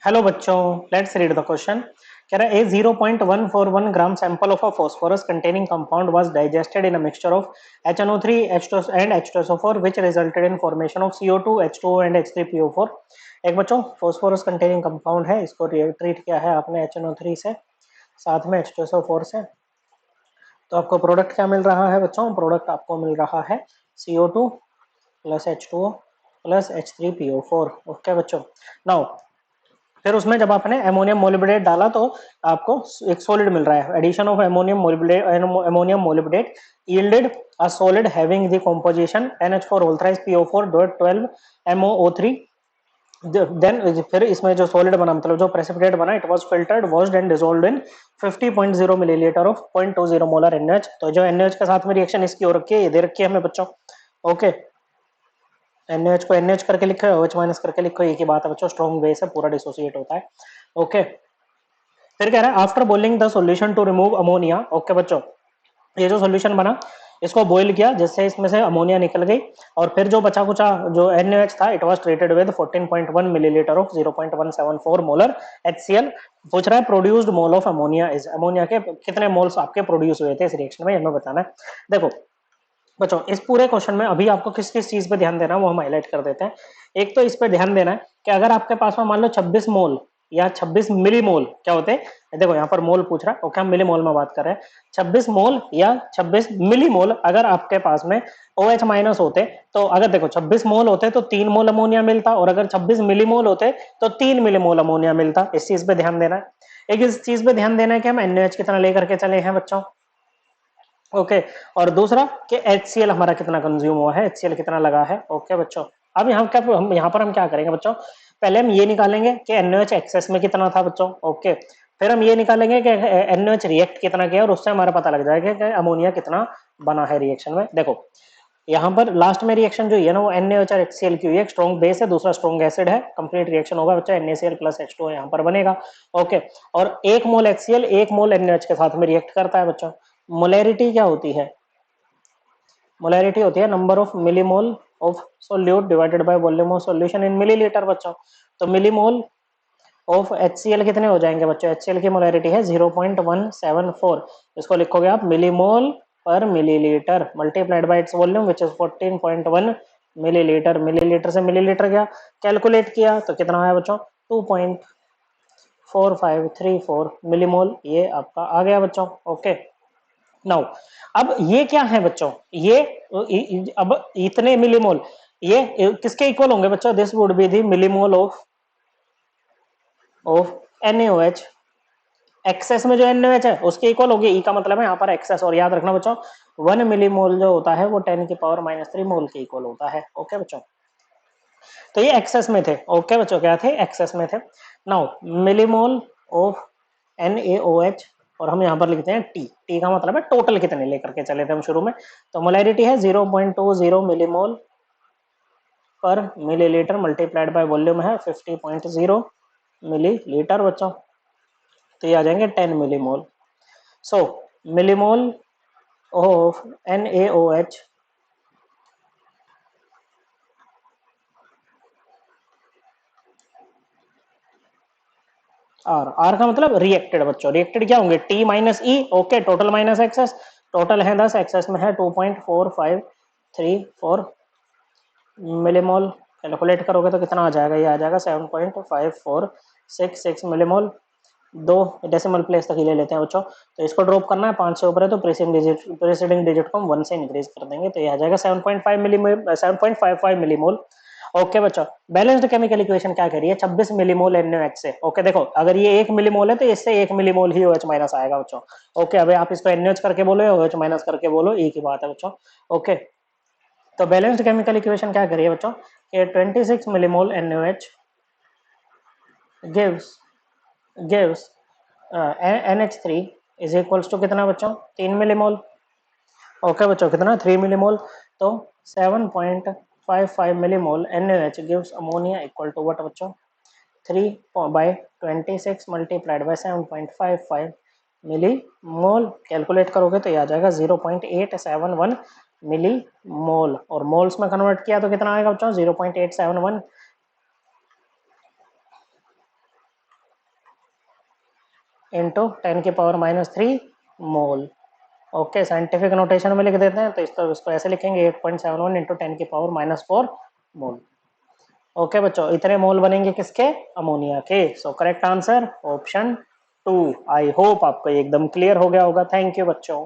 Hello बच्चों, let's read the question. कह रहा है ए 0.141 gram sample of a phosphorus containing compound was digested in a mixture of HNO3 H2 and H2SO4 which resulted in formation of CO2 H2O and H3PO4। एक बच्चों phosphorus containing compound है, इसको treat किया है आपने HNO3 से, साथ में H2SO4 से। तो आपको प्रोडक्ट क्या मिल रहा है बच्चों? प्रोडक्ट आपको मिल रहा है CO2 plus H2O plus H3PO4। Okay बच्चों, नाउ फिर उसमें जब आपने अमोनियम मोलिब्डेट डाला तो आपको एक सॉलिड मिल रहा है। Addition of ammonium molybdate yielded a solid having the composition NH4 whole thrice PO4.12 MOO3। Then फिर इसमें जो सॉलिड बना, मतलब जो प्रेसिपिटेट बना, it was filtered washed and dissolved in 50.0 millilitre of 0.20 molar NaOH। तो जो NaOH के साथ में रिएक्शन इसकी हो रखी है, ये दे रखी है हमें बच्चों। ओके, NaOH को NaOH करके लिखो, OH माइनस करके लिखो, एक ही बात है बच्चों, स्ट्रॉन्ग बेस है, पूरा डिसोसिएट होता है। ओके, फिर कह रहा है after boiling the solution to remove ammonia. Okay बच्चों, ये जो सॉल्यूशन बना इसको बॉईल किया जिससे इसमें से अमोनिया निकल गई, और फिर जो बचा कुचा जो NaOH था, it was treated with 14.1 millilitre of 0.174 molar HCl। पूछ रहा है produced mole of ammonia is, ammonia के कितने मोल्स आपके प्रोड्यूस हुए थे इस रिएक्शन में, हमें बताना है। देखो बच्चों, इस पूरे क्वेश्चन में अभी आपको किस किस चीज पे ध्यान देना है वो हम हाईलाइट कर देते हैं। एक तो इस पे ध्यान देना है कि अगर आपके पास में मान लो 26 मोल या 26 मिली मोल क्या होते हैं, देखो यहाँ पर मोल पूछ रहा है, ओके हम मिली मोल में बात कर रहे हैं। 26 मोल या 26 मिली मोल अगर आपके पास में OH माइनस होते, तो अगर देखो 26 मोल होते तो 3 मोल अमोनिया मिलता, और अगर 26 मिली मोल होते तो 3 मिली मोल अमोनिया मिलता। इस चीज पे ध्यान देना है। एक इस चीज पे ध्यान देना है कि हम NaOH कितना लेकर के चले हैं बच्चों। ओके, और दूसरा कि HCl हमारा कितना कंज्यूम हुआ है, HCl कितना लगा है। ओके बच्चों, अब यहाँ पर हम क्या करेंगे बच्चों, पहले हम ये निकालेंगे कि NaOH एक्सेस में कितना था बच्चों। ओके, फिर हम ये निकालेंगे कि NaOH रिएक्ट कितना किया, और उससे हमारा पता लग जाएगा कि अमोनिया कितना बना है रिएक्शन में। देखो यहाँ पर लास्ट में रिएक्शन जो है ना, वो NaOH और HCl की हुई है। एक स्ट्रॉन्ग बेस है, दूसरा स्ट्रॉन्ग एसिड है, कंप्लीट रिएक्शन होगा बच्चा, NaCl प्लस H2O यहाँ पर बनेगा। ओके, और 1 मोल HCl 1 मोल NaOH के साथ में रिएक्ट करता है बच्चों। मोलैरिटी क्या होती है? मोलैरिटी होती है number of millimole of solute divided by volume of solution in millilitre बच्चों। तो मिलीमोल ऑफ HCl कितने हो जाएंगे बच्चों? HCl की मोलैरिटी है 0.174। इसको लिखोगे आप मिलीमोल पर millilitre multiplied by its volume which is 14.1 millilitre. Millilitre से मिलीलीटर क्या कैलकुलेट किया तो कितना आया बच्चों? 2.4534 मिलीमोल, ये आपका आ गया बच्चों। ओके, नाउ अब ये क्या है बच्चों, ये अब इतने मिलीमोल ये किसके इक्वल होंगे बच्चों? This would be the millimole of NaOH। Excess में जो NaOH है उसके इक्वल होगी, ई का मतलब है यहाँ पर एक्सेस। और याद रखना बच्चों 1 मिलीमोल जो होता है वो 10⁻³ मोल के इक्वल होता है। ओके बच्चों, तो ये एक्सेस में थे। ओके बच्चों, क्या थे? एक्सेस में थे। नाउ मिलीमोल ऑफ NaOH, और हम यहाँ पर लिखते हैं टी का मतलब है टोटल कितने लेकर के चले थे हम शुरू में। तो मोलैरिटी है 0.20 मिलीमोल पर मिलीलीटर मल्टीप्लाइड बाय वॉल्यूम है 50.0 मिलीलीटर बच्चों, तो ये आ जाएंगे 10 millimole. So millimole of NaOH are का मतलब रिएक्टेड बच्चों, रिएक्टेड क्या होंगे? T minus E. Okay, total minus excess, total है 10, एक्सेस में है 2.4534 मिलीमोल। कैलकुलेट करोगे तो कितना आ जाएगा? ये आ जाएगा 7.5466 मिलीमोल। दो डेसिमल प्लेस तक ही ले लेते हैं बच्चों, तो इसको ड्रॉप करना है 5 से ऊपर है तो प्रीसीडिंग डिजिट को हम 1 से इंक्रीज कर देंगे, तो ये आ जाएगा 7.55 मिलीमोल। ओके बच्चों, बैलेंस्ड केमिकल इक्वेशन क्या कह रही है? 26 मिलीमोल NaOH से। ओके देखो, अगर ये 1 मिलीमोल है तो इससे 1 मिलीमोल ही OH माइनस आएगा बच्चों। ओके, अभी आप इसको NaOH करके बोलो या OH माइनस करके बोलो, एक ही बात है बच्चों। ओके, तो बैलेंस्ड केमिकल इक्वेशन क्या करिए बच्चों कि 26 millimole NaOH gives NH3 is equals to कितना बच्चों? 3 मिलीमोल। ओके बच्चों, कितना? 3 मिलीमोल। तो 7.55 millimole NaOH gives ammonia equal to what बच्चों? 3/26 मल्टीप्लाइड बाय 7.55 मिलीमोल। कैलकुलेट करोगे तो ये आ जाएगा 0.871 मिलीमोल, और मोल्स में कन्वर्ट किया तो कितना आएगा बच्चों? 0.871 इंटू 10⁻³ मोल। ओके, साइंटिफिक नोटेशन में लिख देते हैं, तो इसको ऐसे लिखेंगे 8.71 इंटू 10⁻⁻4 मोल। ओके बच्चों, इतने मोल बनेंगे किसके? अमोनिया के। So correct answer option 2। I hope आपको एकदम क्लियर हो गया होगा। थैंक यू बच्चों।